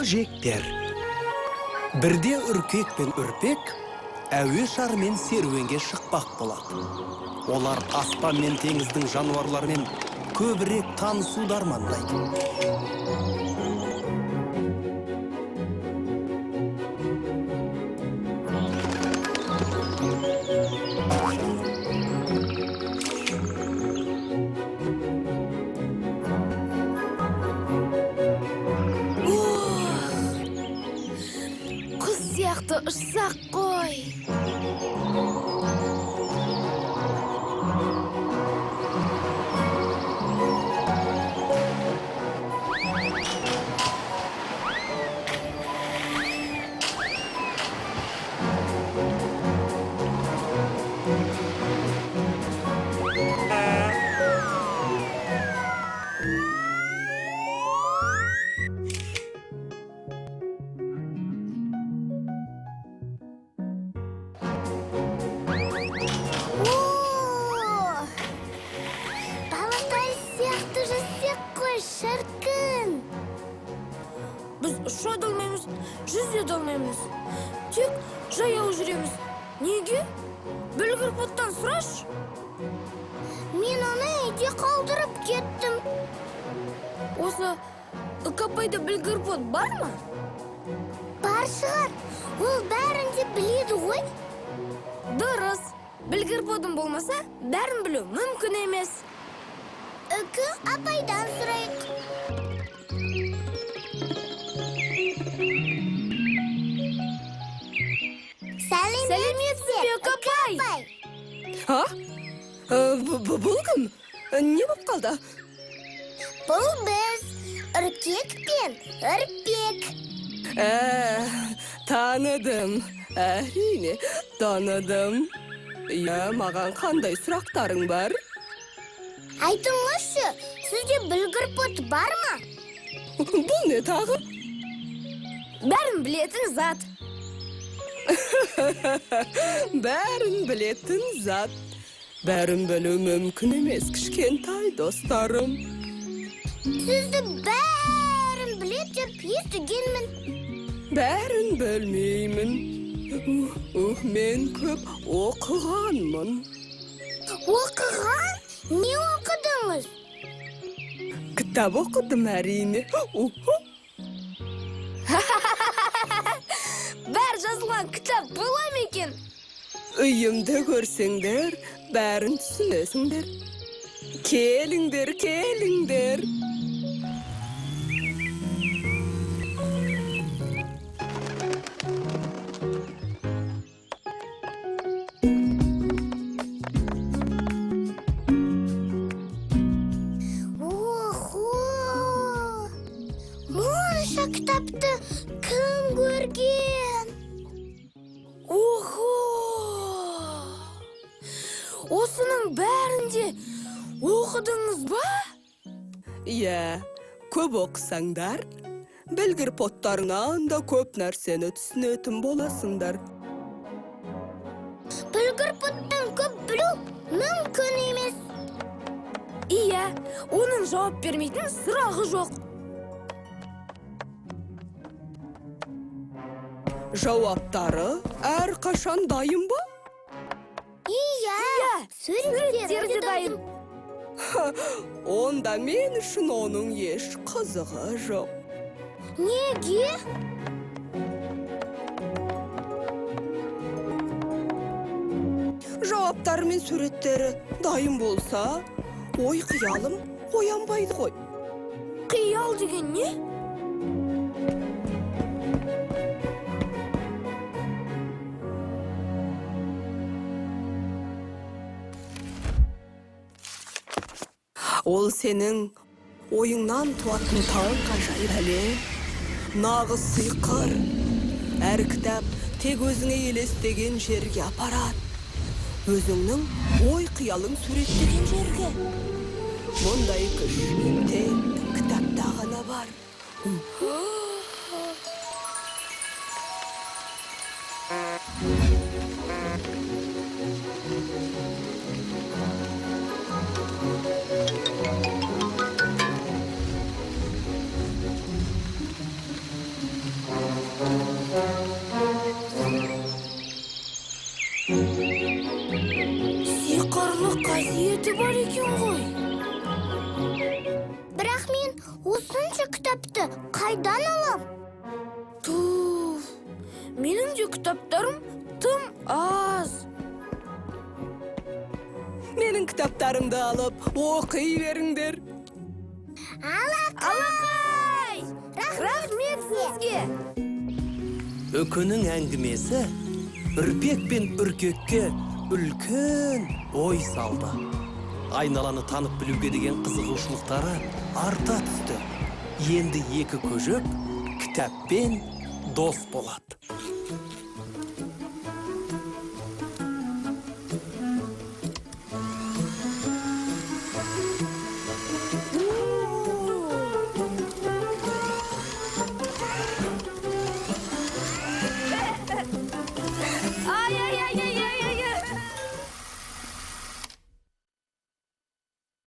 Бөжектер. Бірде үркек пен үрпек әуе шарымен серуенге шықпақ болады. Олар аспан мен теңіздің жануарларымен көбірек танысуды армандайды. Құс сияқты ұшсақ қой. Балапан сияқты жүзсек қой, шіркін. Біз ұша да алмаймыз, жүзе де алмаймыз. Тек жаяу жүреміз. Неге? Білгір поттан сұрашы. Мен оны үйде қалдырып кеттім. Осы Үкапайда білгір пот бар ма? Бар шығар, ол бәрін де біледі ғой. Дұрыс. Білгір потым болмаса, бәрін білу мүмкін емес. Үкі апайдан сұрайық. Сәлеметсіз бе, Үкапай? Ha? Бұл кім? Не болып қалды? Бұл біз, үркек пен үрпек. Таныдым. Әрине, таныдым. Маған қандай сұрақтарың бар? Айтыңызшы, сізде білгір пот бар ма? Бұл не тағы? Бәрін білетін зат. Бәрін білетін зат. Бәрін білу мүмкін емес, кішкентай достарым. Сізді бәрін білет деп естігенмін. Бәрін білмеймін. Мен көп оқығанмын. Оқыған? Не оқыдыңыз? Кітап оқыдым әрине. Бәр жазылған кітап бола ма екен? Үйімді көрсеңдер, бәрін түсінесіңдер. Келіңдер, келіңдер. Охо! Монша кітапты кім көрген? Охо! Осының бәрінде оқыдыңыз ба? Иә, көп оқысаңдар, білгір поттарынан да көп нәрсені түсінетін боласыңдар. Білгір поттан көп білу мүмкін емес. Иә, оның жауап бермейтін сұрағы жоқ. Жауаптары әрқашан дайын ба? Иә, Суреттері де дайын. Онда мен үшін оның еш қызығы жоқ. Неге? Жауаптары мен суреттері дайын болса, ой қиялым оянбайды ғой. Қиял деген не? Ол сенің ойыңнан туатын таңғажайып әлем, нағыз сиқыр. Әр кітап тек өзіңе елестеген жерге апарады. Өзіңнің ой қиялың суреттеген жерге. Мұндай күш тек кітапта ғана бар. сиқырлы қасиеті бар екен ғой. Бірақ мен осынша кітапты қайдан алам? Туф, менің де кітаптарым тым аз. Менің кітаптарымды алып, оқи беріңдер. Алақай! Рахмет сізге! Үкінің әңгімесі үрпек пен үркекке үлкен ой салды. Айналаны танып білуге деген қызығушылықтары арта түсті. Енді екі көжек кітаппен дос болады.